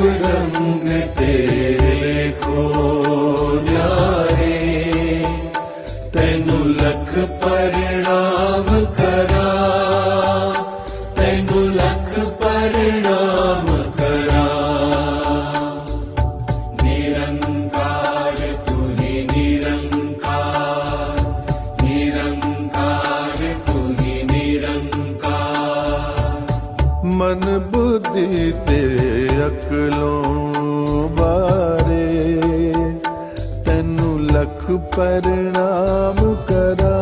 रंग तेरे को न्यारे, तैनू लख प्रणाम करा, तैनू लख प्रणाम करा। निरंकार तू ही निरंकार, निरंकार तू ही निरंकार। मन बुद्धि ते अकलों बारे, तैनू लख प्रणाम करा।